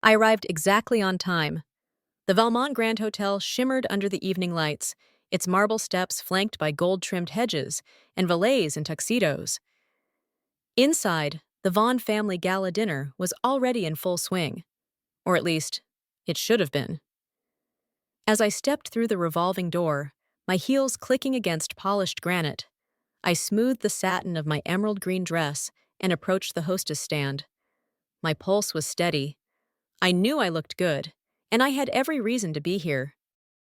I arrived exactly on time. The Valmont Grand Hotel shimmered under the evening lights, its marble steps flanked by gold-trimmed hedges and valets in tuxedos. Inside, the Vaughn family gala dinner was already in full swing. Or at least, it should have been. As I stepped through the revolving door, my heels clicking against polished granite, I smoothed the satin of my emerald green dress and approached the hostess stand. My pulse was steady. I knew I looked good, and I had every reason to be here.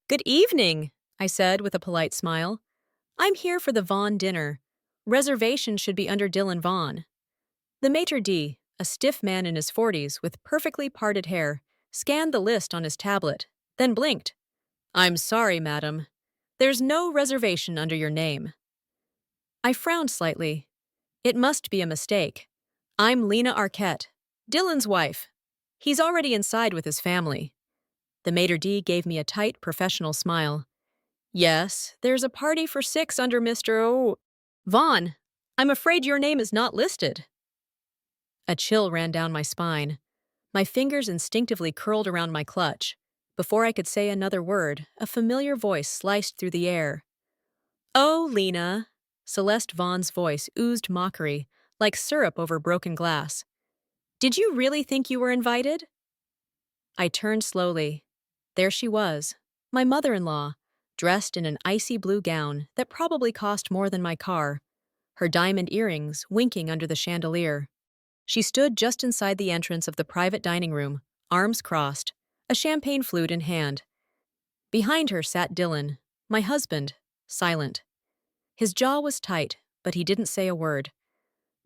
"Good evening," I said with a polite smile. "I'm here for the Vaughn dinner. Reservation should be under Dylan Vaughn." The maitre d', a stiff man in his 40s with perfectly parted hair, scanned the list on his tablet, then blinked. "I'm sorry, madam. There's no reservation under your name." I frowned slightly. It must be a mistake. I'm Lena Arquette, Dylan's wife. He's already inside with his family. The maitre d' gave me a tight, professional smile. "Yes, there's a party for 6 under Mr. Vaughn. I'm afraid your name is not listed." A chill ran down my spine. My fingers instinctively curled around my clutch. Before I could say another word, a familiar voice sliced through the air. "Oh, Lena." Celeste Vaughn's voice oozed mockery, like syrup over broken glass. "Did you really think you were invited?" I turned slowly. There she was, my mother-in-law, dressed in an icy blue gown that probably cost more than my car, her diamond earrings winking under the chandelier. She stood just inside the entrance of the private dining room, arms crossed, a champagne flute in hand. Behind her sat Dylan, my husband, silent. His jaw was tight, but he didn't say a word.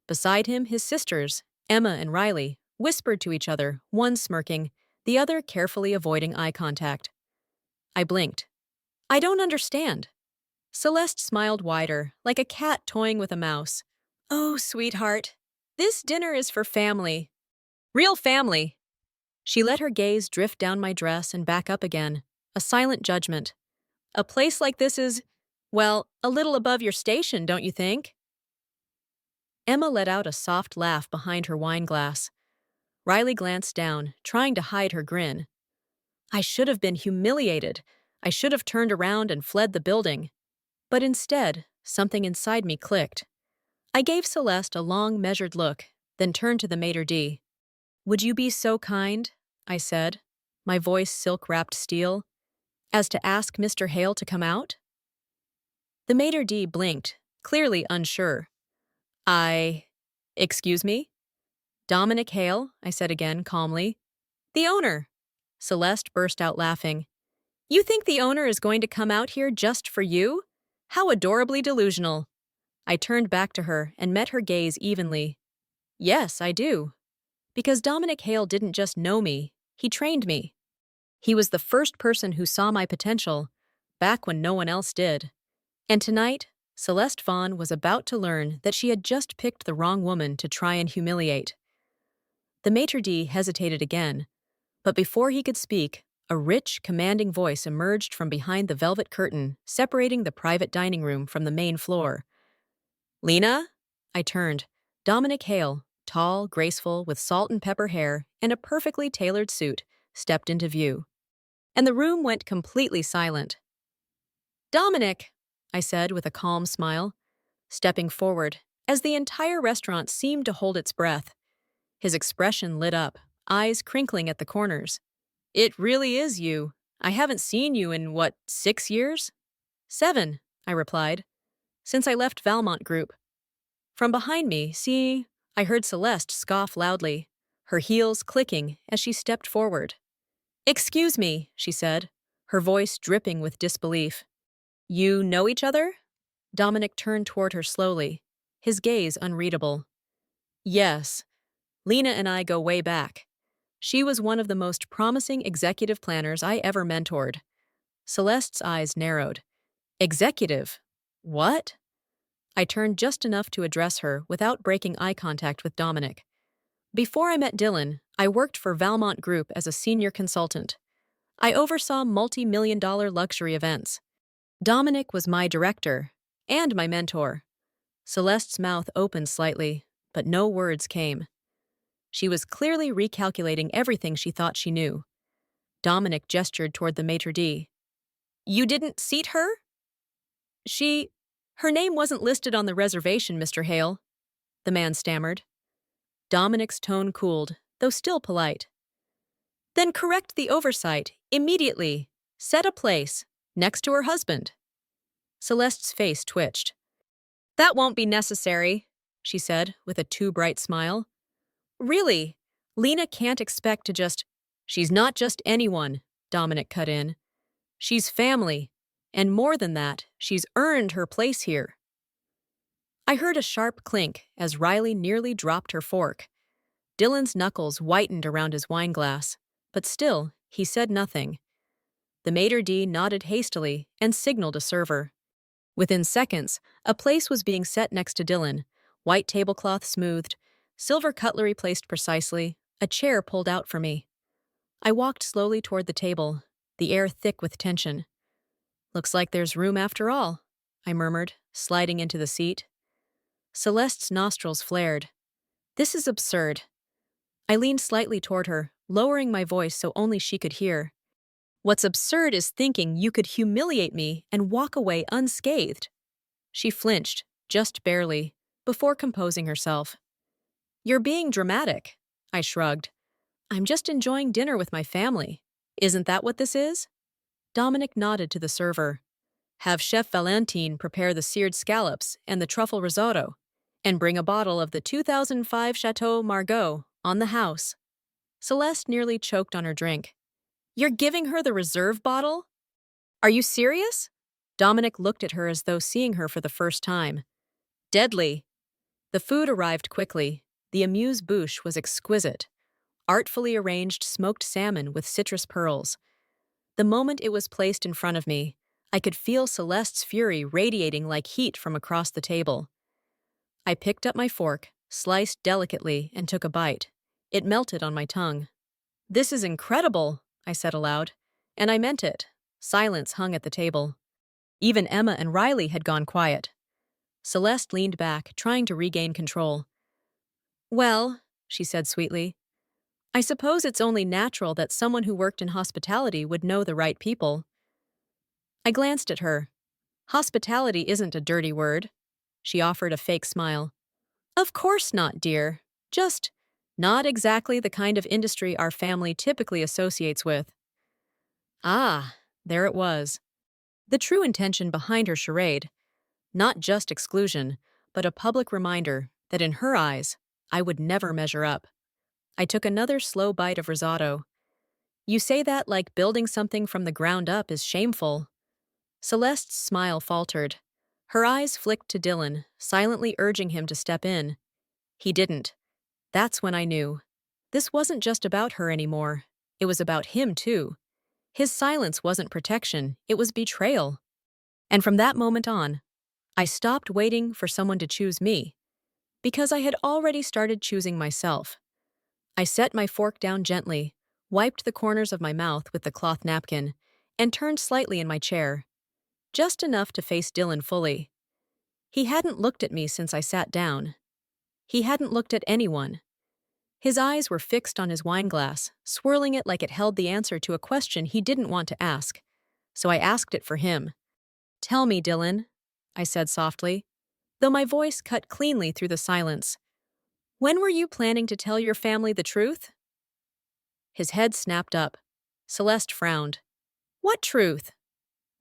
Beside him, his sisters, Emma and Riley, whispered to each other, one smirking, the other carefully avoiding eye contact. I blinked. "I don't understand." Celeste smiled wider, like a cat toying with a mouse. "Oh, sweetheart, this dinner is for family. Real family." She let her gaze drift down my dress and back up again, a silent judgment. "A place like this is, well, a little above your station, don't you think?" Emma let out a soft laugh behind her wine glass. Riley glanced down, trying to hide her grin. I should have been humiliated. I should have turned around and fled the building. But instead, something inside me clicked. I gave Celeste a long, measured look, then turned to the maitre d'. "Would you be so kind," I said, my voice silk-wrapped steel, "as to ask Mr. Hale to come out?" The maitre d' blinked, clearly unsure. Excuse me?" "Dominic Hale," I said again, calmly. "The owner." Celeste burst out laughing. "You think the owner is going to come out here just for you? How adorably delusional." I turned back to her and met her gaze evenly. "Yes, I do. Because Dominic Hale didn't just know me, he trained me. He was the first person who saw my potential, back when no one else did. And tonight, Celeste Vaughn was about to learn that she had just picked the wrong woman to try and humiliate." The maitre d' hesitated again, but before he could speak, a rich, commanding voice emerged from behind the velvet curtain separating the private dining room from the main floor. "Lena?" I turned. Dominic Hale, tall, graceful, with salt and pepper hair and a perfectly tailored suit, stepped into view. And the room went completely silent. "Dominic," I said with a calm smile, stepping forward, as the entire restaurant seemed to hold its breath. His expression lit up, eyes crinkling at the corners. "It really is you. I haven't seen you in, 6 years?" "7, I replied. "Since I left Valmont Group." From behind me, see, I heard Celeste scoff loudly, her heels clicking as she stepped forward. "Excuse me," she said, her voice dripping with disbelief. "You know each other?" Dominic turned toward her slowly, his gaze unreadable. "Yes. Lena and I go way back. She was one of the most promising executive planners I ever mentored." Celeste's eyes narrowed. "Executive? What?" I turned just enough to address her without breaking eye contact with Dominic. "Before I met Dylan, I worked for Valmont Group as a senior consultant. I oversaw multi-million-dollar luxury events. Dominic was my director and my mentor." Celeste's mouth opened slightly, but no words came. She was clearly recalculating everything she thought she knew. Dominic gestured toward the maitre d'. You didn't seat her? She. Her name wasn't listed on the reservation, Mr. Hale, the man stammered. Dominic's tone cooled, though still polite. Then correct the oversight, immediately. Set a place, next to her husband. Celeste's face twitched. That won't be necessary, she said, with a too bright smile. Really, Lena can't expect to just. She's not just anyone, Dominic cut in. She's family, and more than that, she's earned her place here. I heard a sharp clink as Riley nearly dropped her fork. Dylan's knuckles whitened around his wineglass, but still, he said nothing. The maitre d' nodded hastily and signaled a server. Within seconds, a place was being set next to Dylan, white tablecloth smoothed, silver cutlery placed precisely, a chair pulled out for me. I walked slowly toward the table, the air thick with tension. Looks like there's room after all, I murmured, sliding into the seat. Celeste's nostrils flared. This is absurd. I leaned slightly toward her, lowering my voice so only she could hear. What's absurd is thinking you could humiliate me and walk away unscathed. She flinched, just barely, before composing herself. You're being dramatic, I shrugged. I'm just enjoying dinner with my family. Isn't that what this is? Dominic nodded to the server. Have Chef Valentine prepare the seared scallops and the truffle risotto, and bring a bottle of the 2005 Chateau Margaux on the house. Celeste nearly choked on her drink. You're giving her the reserve bottle? Are you serious? Dominic looked at her as though seeing her for the first time. Deadly. The food arrived quickly. The amuse-bouche was exquisite. Artfully arranged smoked salmon with citrus pearls. The moment it was placed in front of me, I could feel Celeste's fury radiating like heat from across the table. I picked up my fork, sliced delicately, and took a bite. It melted on my tongue. This is incredible, I said aloud. And I meant it. Silence hung at the table. Even Emma and Riley had gone quiet. Celeste leaned back, trying to regain control. Well, she said sweetly, I suppose it's only natural that someone who worked in hospitality would know the right people. I glanced at her. Hospitality isn't a dirty word. She offered a fake smile. Of course not, dear. Just not exactly the kind of industry our family typically associates with. Ah, there it was. The true intention behind her charade. Not just exclusion, but a public reminder that in her eyes, I would never measure up. I took another slow bite of risotto. You say that like building something from the ground up is shameful. Celeste's smile faltered. Her eyes flicked to Dylan, silently urging him to step in. He didn't. That's when I knew. This wasn't just about her anymore. It was about him, too. His silence wasn't protection, it was betrayal. And from that moment on, I stopped waiting for someone to choose me, because I had already started choosing myself. I set my fork down gently, wiped the corners of my mouth with the cloth napkin, and turned slightly in my chair. Just enough to face Dylan fully. He hadn't looked at me since I sat down. He hadn't looked at anyone. His eyes were fixed on his wineglass, swirling it like it held the answer to a question he didn't want to ask. So I asked it for him. Tell me, Dylan, I said softly, though my voice cut cleanly through the silence. When were you planning to tell your family the truth? His head snapped up. Celeste frowned. What truth?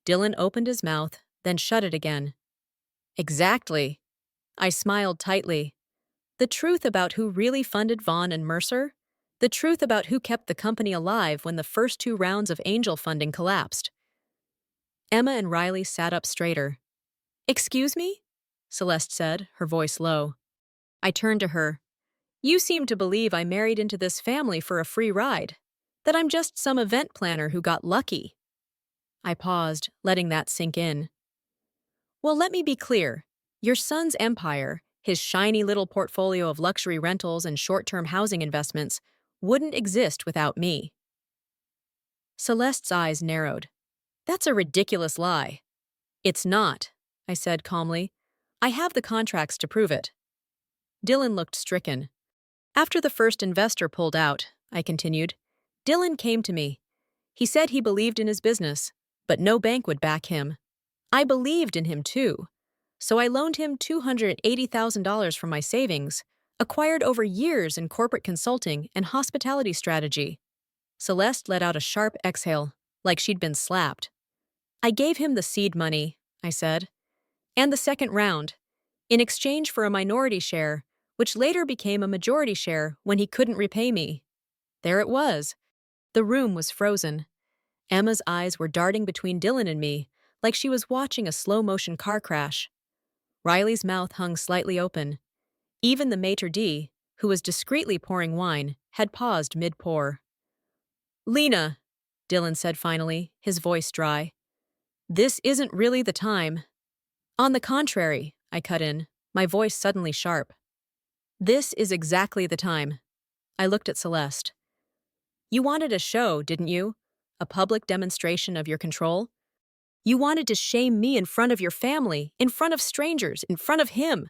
Dylan opened his mouth, then shut it again. Exactly. I smiled tightly. The truth about who really funded Vaughn and Mercer? The truth about who kept the company alive when the first 2 rounds of angel funding collapsed? Emma and Riley sat up straighter. Excuse me? Celeste said, her voice low. I turned to her. You seem to believe I married into this family for a free ride, that I'm just some event planner who got lucky. I paused, letting that sink in. Well, let me be clear. Your son's empire, his shiny little portfolio of luxury rentals and short-term housing investments, wouldn't exist without me. Celeste's eyes narrowed. That's a ridiculous lie. It's not, I said calmly. I have the contracts to prove it. Dylan looked stricken. After the first investor pulled out, I continued, Dylan came to me. He said he believed in his business, but no bank would back him. I believed in him too. So I loaned him $280,000 from my savings, acquired over years in corporate consulting and hospitality strategy. Celeste let out a sharp exhale, like she'd been slapped. I gave him the seed money, I said, and the second round, in exchange for a minority share, which later became a majority share when he couldn't repay me. There it was. The room was frozen. Emma's eyes were darting between Dylan and me, like she was watching a slow-motion car crash. Riley's mouth hung slightly open. Even the maitre d', who was discreetly pouring wine, had paused mid-pour. Lena, Dylan said finally, his voice dry. This isn't really the time. On the contrary, I cut in, my voice suddenly sharp. This is exactly the time. I looked at Celeste. You wanted a show, didn't you? A public demonstration of your control? You wanted to shame me in front of your family, in front of strangers, in front of him.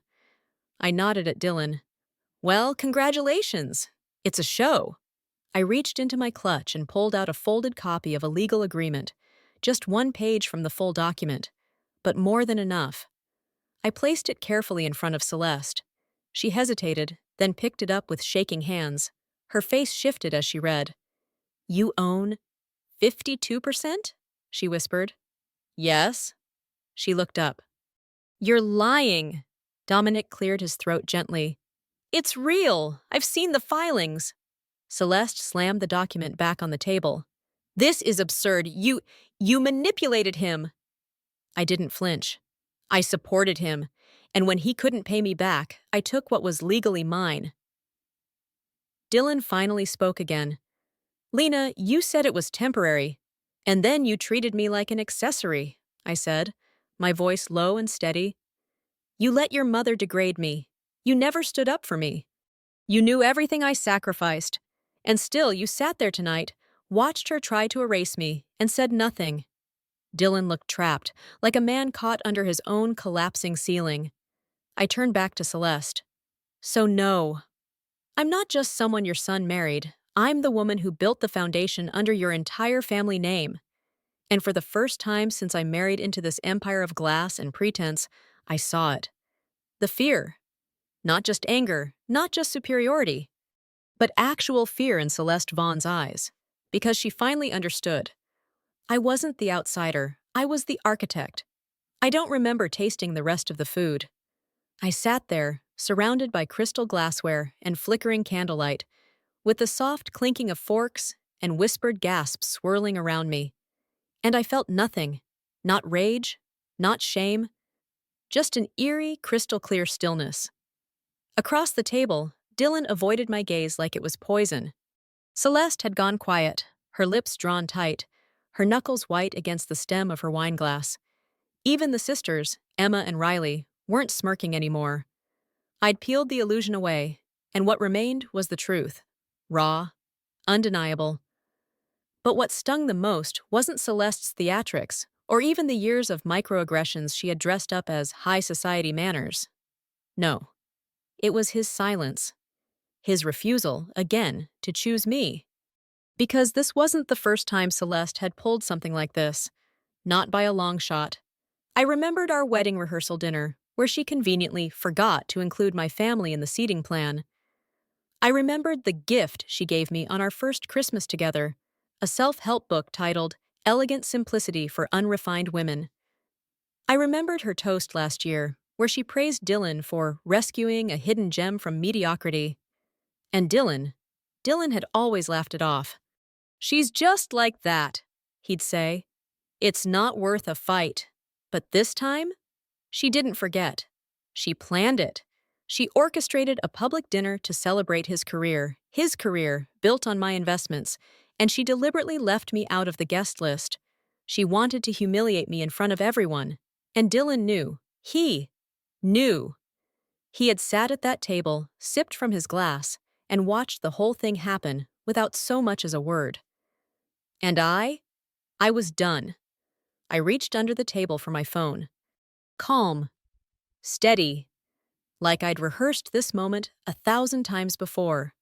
I nodded at Dylan. Well, congratulations. It's a show. I reached into my clutch and pulled out a folded copy of a legal agreement, just one page from the full document, but more than enough. I placed it carefully in front of Celeste. She hesitated, then picked it up with shaking hands. Her face shifted as she read. You own 52%? She whispered. Yes. She looked up. You're lying. Dominic cleared his throat gently. It's real. I've seen the filings. Celeste slammed the document back on the table. This is absurd. You manipulated him. I didn't flinch. I supported him, and when he couldn't pay me back, I took what was legally mine. Dylan finally spoke again. Lena, you said it was temporary, and then you treated me like an accessory, I said, my voice low and steady. You let your mother degrade me. You never stood up for me. You knew everything I sacrificed, and still you sat there tonight, watched her try to erase me, and said nothing. Dylan looked trapped, like a man caught under his own collapsing ceiling. I turned back to Celeste. So no. I'm not just someone your son married. I'm the woman who built the foundation under your entire family name. And for the first time since I married into this empire of glass and pretense, I saw it. The fear. Not just anger, not just superiority, but actual fear in Celeste Vaughn's eyes. Because she finally understood. I wasn't the outsider. I was the architect. I don't remember tasting the rest of the food. I sat there, surrounded by crystal glassware and flickering candlelight, with the soft clinking of forks and whispered gasps swirling around me. And I felt nothing. Not rage, not shame, just an eerie, crystal-clear stillness. Across the table, Dylan avoided my gaze like it was poison. Celeste had gone quiet, her lips drawn tight, her knuckles white against the stem of her wineglass. Even the sisters, Emma and Riley, weren't smirking anymore. I'd peeled the illusion away, and what remained was the truth. Raw, undeniable. But what stung the most wasn't Celeste's theatrics, or even the years of microaggressions she had dressed up as high society manners. No. It was his silence. His refusal, again, to choose me. Because this wasn't the first time Celeste had pulled something like this. Not by a long shot. I remembered our wedding rehearsal dinner, where she conveniently forgot to include my family in the seating plan. I remembered the gift she gave me on our first Christmas together, a self-help book titled Elegant Simplicity for Unrefined Women. I remembered her toast last year, where she praised Dylan for rescuing a hidden gem from mediocrity. And Dylan had always laughed it off. She's just like that, he'd say. It's not worth a fight. But this time, she didn't forget. She planned it. She orchestrated a public dinner to celebrate his career built on my investments, and she deliberately left me out of the guest list. She wanted to humiliate me in front of everyone, and Dylan knew. He knew. He had sat at that table, sipped from his glass, and watched the whole thing happen without so much as a word. And I was done. I reached under the table for my phone. Calm. Steady. like I'd rehearsed this moment 1,000 times before.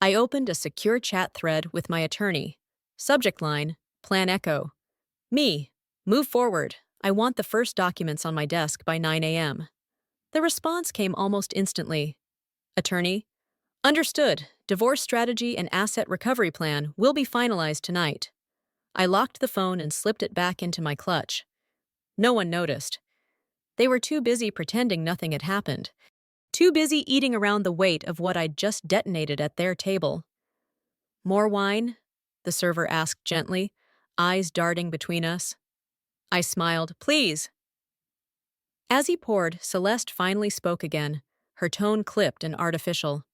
I opened a secure chat thread with my attorney. Subject line, Plan Echo. Me. Move forward. I want the first documents on my desk by 9 a.m. The response came almost instantly. Attorney, understood. Divorce strategy and asset recovery plan will be finalized tonight. I locked the phone and slipped it back into my clutch. No one noticed. They were too busy pretending nothing had happened. Too busy eating around the weight of what I'd just detonated at their table. More wine? The server asked gently, eyes darting between us. I smiled. Please. As he poured, Celeste finally spoke again, her tone clipped and artificial.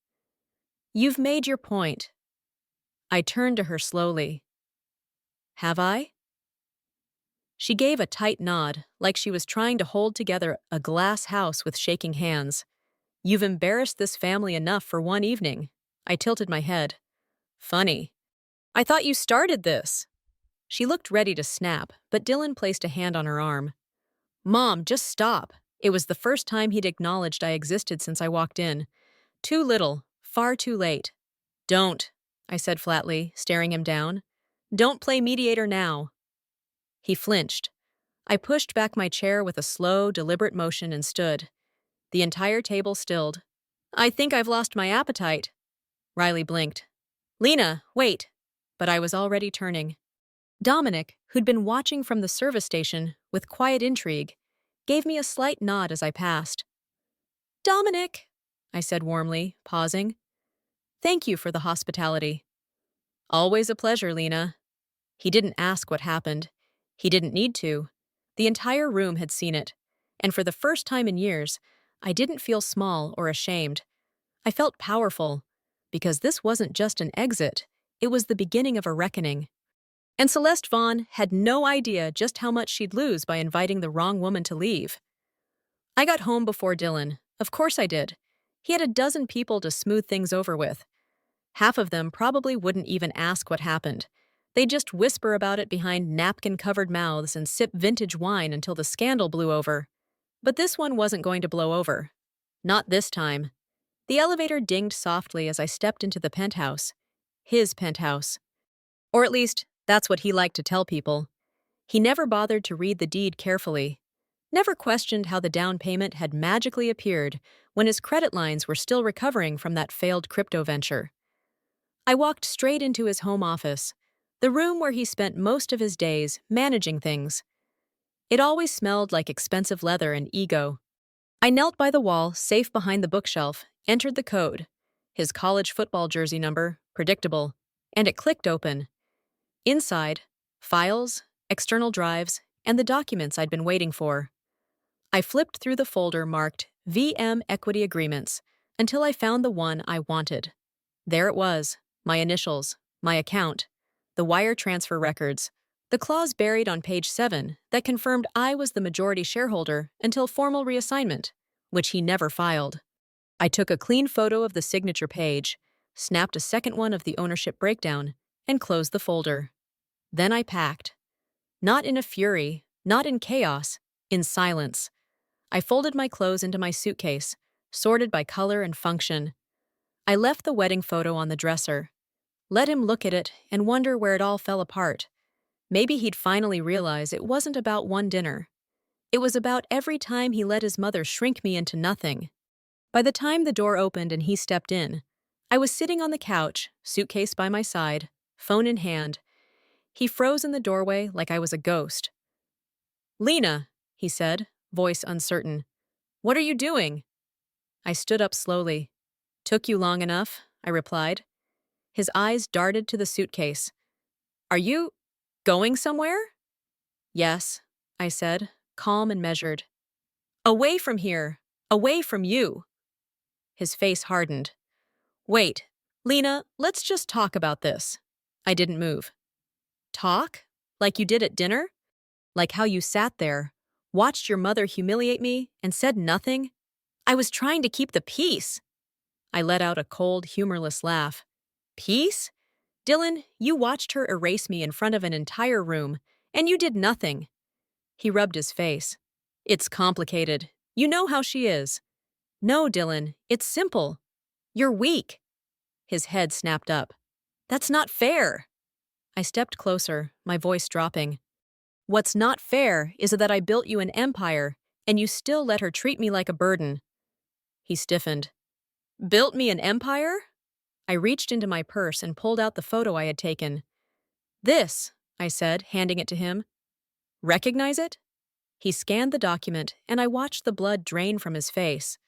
You've made your point. I turned to her slowly. Have I? She gave a tight nod, like she was trying to hold together a glass house with shaking hands. You've embarrassed this family enough for one evening. I tilted my head. Funny. I thought you started this. She looked ready to snap, but Dylan placed a hand on her arm. Mom, just stop. It was the first time he'd acknowledged I existed since I walked in. Too little, far too late. Don't, I said flatly, staring him down. Don't play mediator now. He flinched. I pushed back my chair with a slow, deliberate motion and stood. The entire table stilled. I think I've lost my appetite. Riley blinked. Lena, wait. But I was already turning. Dominic, who'd been watching from the service station with quiet intrigue, gave me a slight nod as I passed. Dominic, I said warmly, pausing. Thank you for the hospitality. Always a pleasure, Lena. He didn't ask what happened. He didn't need to. The entire room had seen it, and for the first time in years, I didn't feel small or ashamed. I felt powerful, because this wasn't just an exit, it was the beginning of a reckoning. And Celeste Vaughn had no idea just how much she'd lose by inviting the wrong woman to leave. I got home before Dylan. Of course I did. He had a dozen people to smooth things over with. Half of them probably wouldn't even ask what happened. They'd just whisper about it behind napkin-covered mouths and sip vintage wine until the scandal blew over. But this one wasn't going to blow over. Not this time. The elevator dinged softly as I stepped into the penthouse. His penthouse. Or at least, that's what he liked to tell people. He never bothered to read the deed carefully. Never questioned how the down payment had magically appeared when his credit lines were still recovering from that failed crypto venture. I walked straight into his home office, the room where he spent most of his days managing things. It always smelled like expensive leather and ego. I knelt by the wall, safe behind the bookshelf, entered the code. His college football jersey number, predictable, and it clicked open. Inside, files, external drives, and the documents I'd been waiting for. I flipped through the folder marked VM Equity Agreements until I found the one I wanted. There it was, my initials, my account, the wire transfer records, the clause buried on page 7 that confirmed I was the majority shareholder until formal reassignment, which he never filed. I took a clean photo of the signature page, snapped a second one of the ownership breakdown, and closed the folder. Then I packed. Not in a fury, not in chaos, in silence. I folded my clothes into my suitcase, sorted by color and function. I left the wedding photo on the dresser. Let him look at it and wonder where it all fell apart. Maybe he'd finally realize it wasn't about one dinner. It was about every time he let his mother shrink me into nothing. By the time the door opened and he stepped in, I was sitting on the couch, suitcase by my side, phone in hand. He froze in the doorway like I was a ghost. Lena, he said, voice uncertain. What are you doing? I stood up slowly. Took you long enough, I replied. His eyes darted to the suitcase. Are you going somewhere? Yes, I said, calm and measured. Away from here, away from you. His face hardened. Wait, Lena, let's just talk about this. I didn't move. Talk? Like you did at dinner? Like how you sat there, watched your mother humiliate me, and said nothing? I was trying to keep the peace. I let out a cold, humorless laugh. Peace? Dylan, you watched her erase me in front of an entire room, and you did nothing. He rubbed his face. It's complicated. You know how she is. No, Dylan, it's simple. You're weak. His head snapped up. That's not fair. I stepped closer, my voice dropping. What's not fair is that I built you an empire, and you still let her treat me like a burden. He stiffened. Built me an empire? I reached into my purse and pulled out the photo I had taken. This, I said, handing it to him. Recognize it? He scanned the document, and I watched the blood drain from his face.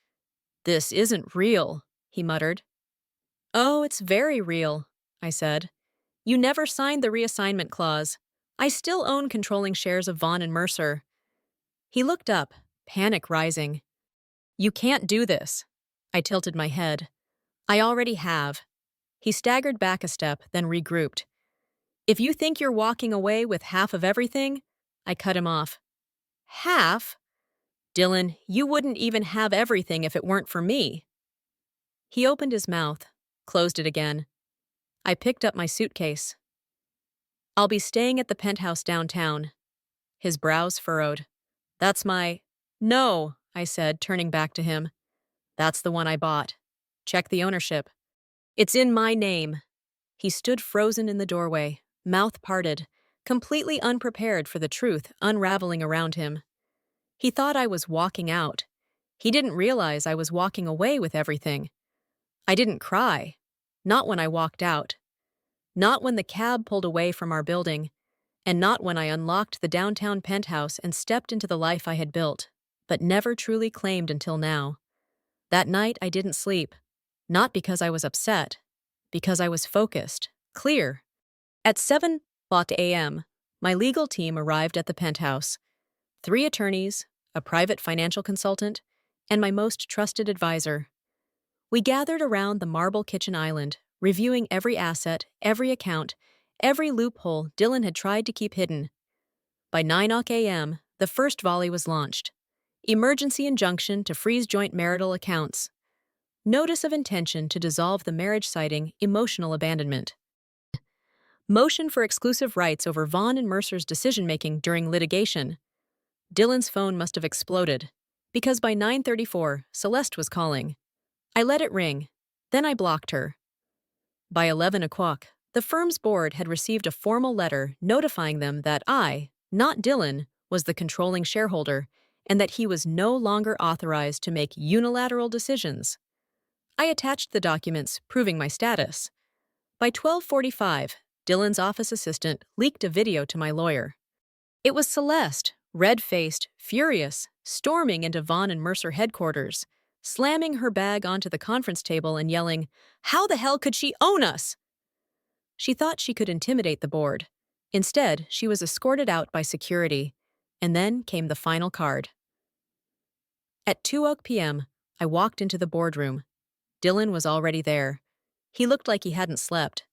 This isn't real, he muttered. Oh, it's very real, I said. You never signed the reassignment clause. I still own controlling shares of Vaughn and Mercer. He looked up, panic rising. You can't do this. I tilted my head. I already have. He staggered back a step, then regrouped. If you think you're walking away with half of everything, I cut him off. Half? Dylan, you wouldn't even have everything if it weren't for me. He opened his mouth, closed it again. I picked up my suitcase. I'll be staying at the penthouse downtown. His brows furrowed. That's my... No, I said, turning back to him. That's the one I bought. Check the ownership. It's in my name. He stood frozen in the doorway, mouth parted, completely unprepared for the truth unraveling around him. He thought I was walking out. He didn't realize I was walking away with everything. I didn't cry. Not when I walked out. Not when the cab pulled away from our building, and not when I unlocked the downtown penthouse and stepped into the life I had built, but never truly claimed until now. That night I didn't sleep, not because I was upset, because I was focused, clear. At 7:00 a.m., my legal team arrived at the penthouse. 3 attorneys, a private financial consultant, and my most trusted advisor. We gathered around the marble kitchen island, reviewing every asset, every account, every loophole Dylan had tried to keep hidden. By 9:00 a.m., the first volley was launched. Emergency injunction to freeze joint marital accounts. Notice of intention to dissolve the marriage citing emotional abandonment. Motion for exclusive rights over Vaughn and Mercer's decision-making during litigation. Dylan's phone must have exploded, because by 9:34, Celeste was calling. I let it ring. Then I blocked her. By 11 o'clock, the firm's board had received a formal letter notifying them that I, not Dylan, was the controlling shareholder, and that he was no longer authorized to make unilateral decisions. I attached the documents, proving my status. By 12:45, Dylan's office assistant leaked a video to my lawyer. It was Celeste, red-faced, furious, storming into Vaughn and Mercer headquarters, slamming her bag onto the conference table and yelling, "How the hell could she own us?" She thought she could intimidate the board. Instead, she was escorted out by security. And then came the final card. At 2:00 p.m., I walked into the boardroom. Dylan was already there. He looked like he hadn't slept.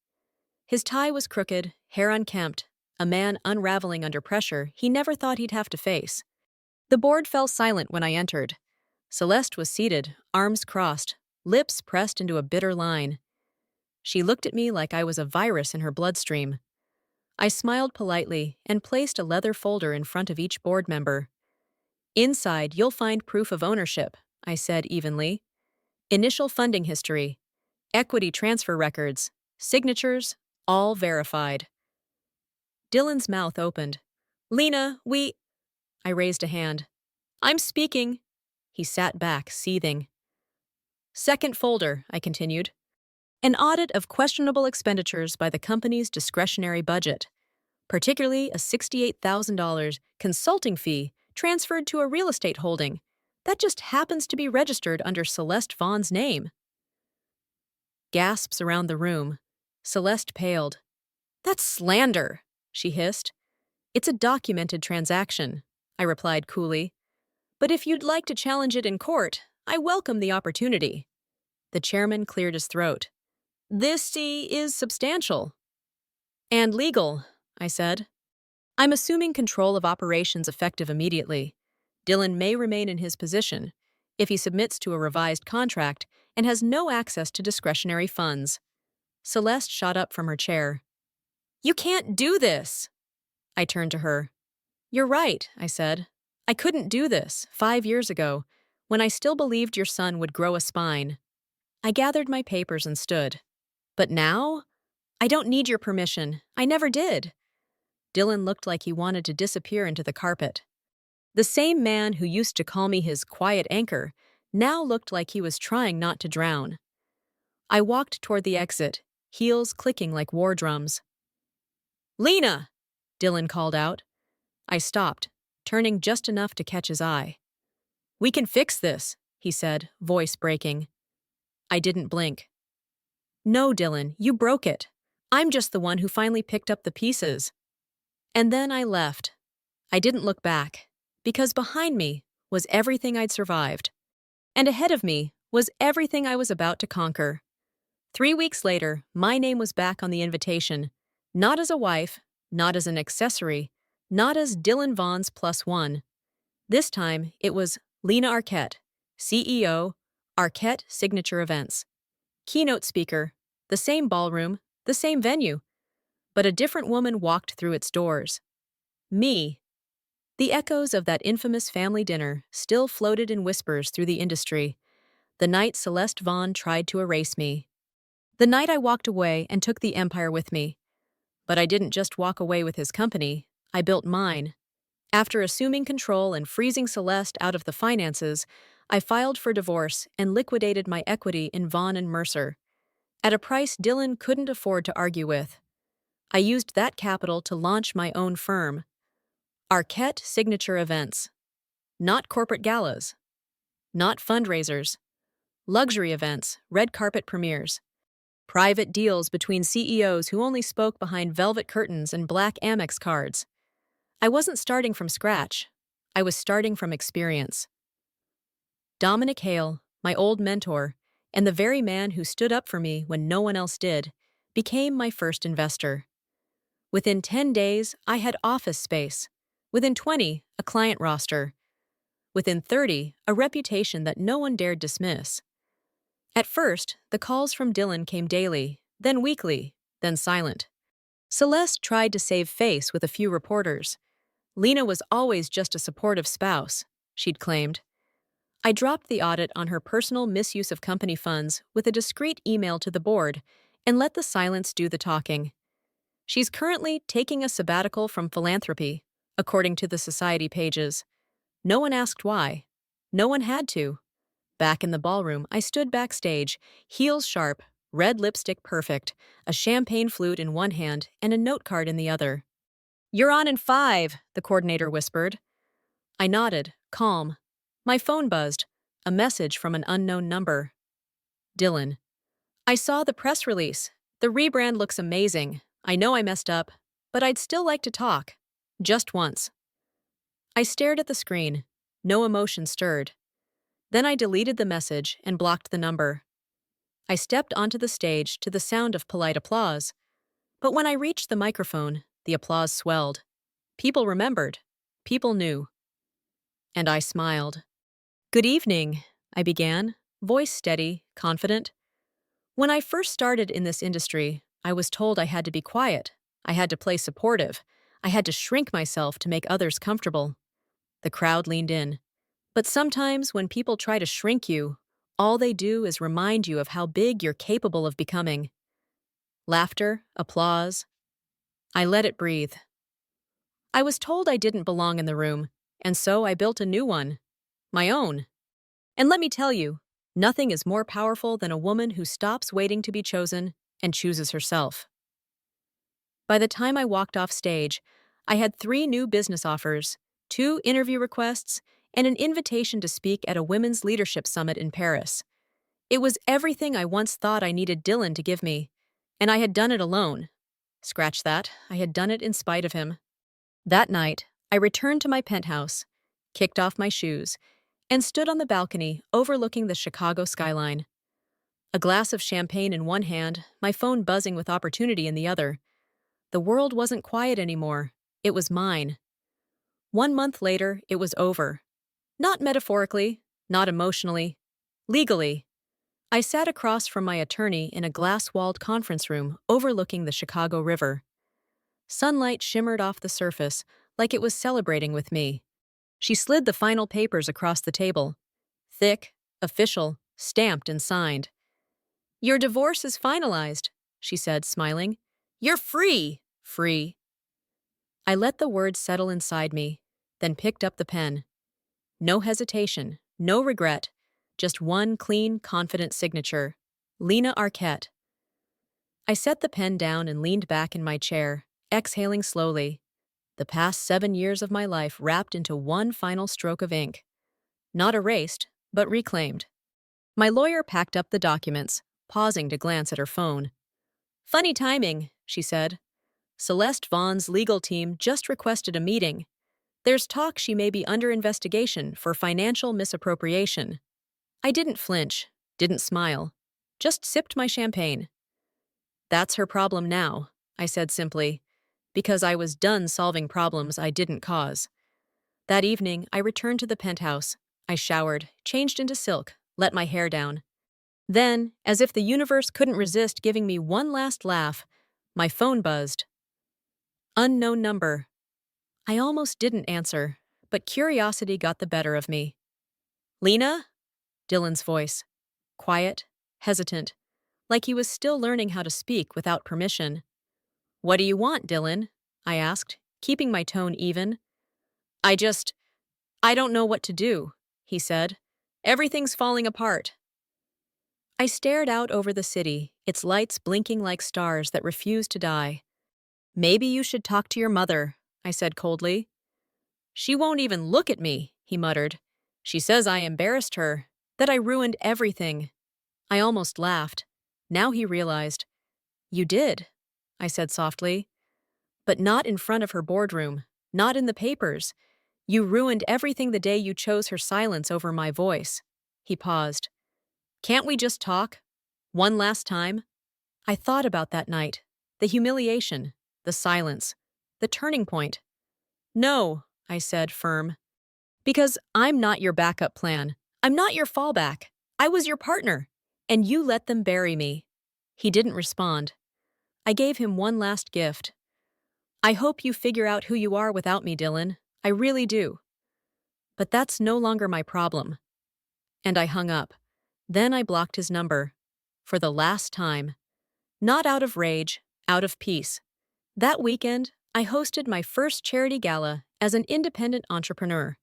His tie was crooked, hair unkempt, a man unraveling under pressure he never thought he'd have to face. The board fell silent when I entered. Celeste was seated, arms crossed, lips pressed into a bitter line. She looked at me like I was a virus in her bloodstream. I smiled politely and placed a leather folder in front of each board member. Inside, you'll find proof of ownership, I said evenly. Initial funding history, equity transfer records, signatures, all verified. Dylan's mouth opened. Lena, I raised a hand. I'm speaking. He sat back, seething. Second folder, I continued. An audit of questionable expenditures by the company's discretionary budget, particularly a $68,000 consulting fee transferred to a real estate holding that just happens to be registered under Celeste Vaughn's name. Gasps around the room. Celeste paled. That's slander, she hissed. It's a documented transaction, I replied coolly. But if you'd like to challenge it in court, I welcome the opportunity. The chairman cleared his throat. This is substantial. And legal, I said. I'm assuming control of operations effective immediately. Dylan may remain in his position if he submits to a revised contract and has no access to discretionary funds. Celeste shot up from her chair. You can't do this! I turned to her. You're right, I said. I couldn't do this 5 years ago, when I still believed your son would grow a spine. I gathered my papers and stood. But now? I don't need your permission. I never did. Dylan looked like he wanted to disappear into the carpet. The same man who used to call me his quiet anchor now looked like he was trying not to drown. I walked toward the exit, heels clicking like war drums. Lena! Dylan called out. I stopped, turning just enough to catch his eye. We can fix this, he said, voice breaking. I didn't blink. No, Dylan, you broke it. I'm just the one who finally picked up the pieces. And then I left. I didn't look back, because behind me was everything I'd survived. And ahead of me was everything I was about to conquer. 3 weeks later, my name was back on the invitation, not as a wife, not as an accessory, not as Dylan Vaughn's +1. This time, it was Lena Arquette, CEO, Arquette Signature Events. Keynote speaker, the same ballroom, the same venue, but a different woman walked through its doors. Me. The echoes of that infamous family dinner still floated in whispers through the industry, the night Celeste Vaughn tried to erase me. The night I walked away and took the empire with me. But I didn't just walk away with his company, I built mine. After assuming control and freezing Celeste out of the finances, I filed for divorce and liquidated my equity in Vaughn and Mercer, at a price Dylan couldn't afford to argue with. I used that capital to launch my own firm, Arquette Signature Events. Not corporate galas, not fundraisers, luxury events, red carpet premieres, private deals between CEOs who only spoke behind velvet curtains and black Amex cards. I wasn't starting from scratch. I was starting from experience. Dominic Hale, my old mentor, and the very man who stood up for me when no one else did, became my first investor. Within 10 days, I had office space. Within 20, a client roster. Within 30, a reputation that no one dared dismiss. At first, the calls from Dylan came daily, then weekly, then silent. Celeste tried to save face with a few reporters. Lena was always just a supportive spouse, she'd claimed. I dropped the audit on her personal misuse of company funds with a discreet email to the board and let the silence do the talking. She's currently taking a sabbatical from philanthropy, according to the society pages. No one asked why. No one had to. Back in the ballroom, I stood backstage, heels sharp, red lipstick perfect, a champagne flute in one hand and a note card in the other. You're on in 5, the coordinator whispered. I nodded, calm. My phone buzzed, a message from an unknown number. Dylan. I saw the press release. The rebrand looks amazing. I know I messed up, but I'd still like to talk. Just once. I stared at the screen. No emotion stirred. Then I deleted the message and blocked the number. I stepped onto the stage to the sound of polite applause. But when I reached the microphone, the applause swelled. People remembered. People knew. And I smiled. Good evening, I began, voice steady, confident. When I first started in this industry, I was told I had to be quiet. I had to play supportive. I had to shrink myself to make others comfortable. The crowd leaned in. But sometimes when people try to shrink you, all they do is remind you of how big you're capable of becoming. Laughter, applause. I let it breathe. I was told I didn't belong in the room, and so I built a new one. My own. And let me tell you, nothing is more powerful than a woman who stops waiting to be chosen and chooses herself. By the time I walked off stage, I had 3 new business offers, 2 interview requests, and an invitation to speak at a women's leadership summit in Paris. It was everything I once thought I needed Dylan to give me, and I had done it alone. Scratch that, I had done it in spite of him. That night, I returned to my penthouse, kicked off my shoes, and stood on the balcony overlooking the Chicago skyline. A glass of champagne in one hand, my phone buzzing with opportunity in the other. The world wasn't quiet anymore. It was mine. 1 month later, it was over. Not metaphorically, not emotionally, legally. I sat across from my attorney in a glass-walled conference room overlooking the Chicago River. Sunlight shimmered off the surface like it was celebrating with me. She slid the final papers across the table. Thick, official, stamped and signed. "Your divorce is finalized," she said, smiling. "You're free!" Free. I let the words settle inside me, then picked up the pen. No hesitation, no regret, just one clean, confident signature. Lena Arquette. I set the pen down and leaned back in my chair, exhaling slowly. The past 7 years of my life wrapped into one final stroke of ink. Not erased, but reclaimed. My lawyer packed up the documents, pausing to glance at her phone. "Funny timing," she said. "Celeste Vaughn's legal team just requested a meeting. There's talk she may be under investigation for financial misappropriation." I didn't flinch, didn't smile, just sipped my champagne. "That's her problem now," I said simply, because I was done solving problems I didn't cause. That evening, I returned to the penthouse. I showered, changed into silk, let my hair down. Then, as if the universe couldn't resist giving me one last laugh, my phone buzzed. Unknown number. I almost didn't answer, but curiosity got the better of me. "Lena?" Dylan's voice. Quiet, hesitant, like he was still learning how to speak without permission. "What do you want, Dylan?" I asked, keeping my tone even. I don't know what to do," he said. "Everything's falling apart." I stared out over the city, its lights blinking like stars that refused to die. "Maybe you should talk to your mother," I said coldly. "She won't even look at me," he muttered. "She says I embarrassed her, that I ruined everything." I almost laughed. Now he realized. "You did," I said softly. "But not in front of her boardroom, not in the papers. You ruined everything the day you chose her silence over my voice." He paused. "Can't we just talk? One last time?" I thought about that night. The humiliation, the silence, the turning point. "No," I said, firm. "Because I'm not your backup plan. I'm not your fallback. I was your partner, and you let them bury me." He didn't respond. I gave him one last gift. "I hope you figure out who you are without me, Dylan. I really do. But that's no longer my problem." And I hung up. Then I blocked his number. For the last time. Not out of rage, out of peace. That weekend, I hosted my first charity gala as an independent entrepreneur.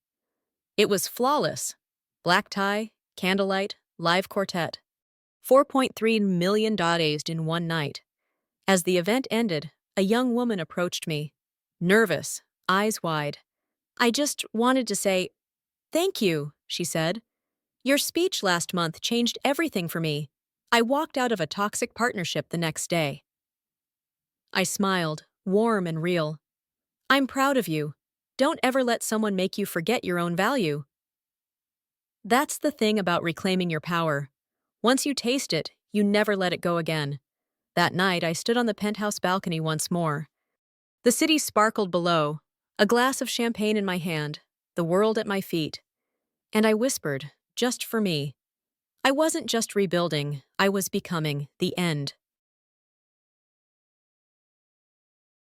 It was flawless. Black tie, candlelight, live quartet. 4.3 million dazed in one night. As the event ended, a young woman approached me. Nervous, eyes wide. "I just wanted to say, thank you," she said. "Your speech last month changed everything for me. I walked out of a toxic partnership the next day." I smiled, warm and real. "I'm proud of you. Don't ever let someone make you forget your own value." That's the thing about reclaiming your power. Once you taste it, you never let it go again. That night, I stood on the penthouse balcony once more. The city sparkled below, a glass of champagne in my hand, the world at my feet. And I whispered, just for me. I wasn't just rebuilding, I was becoming the end.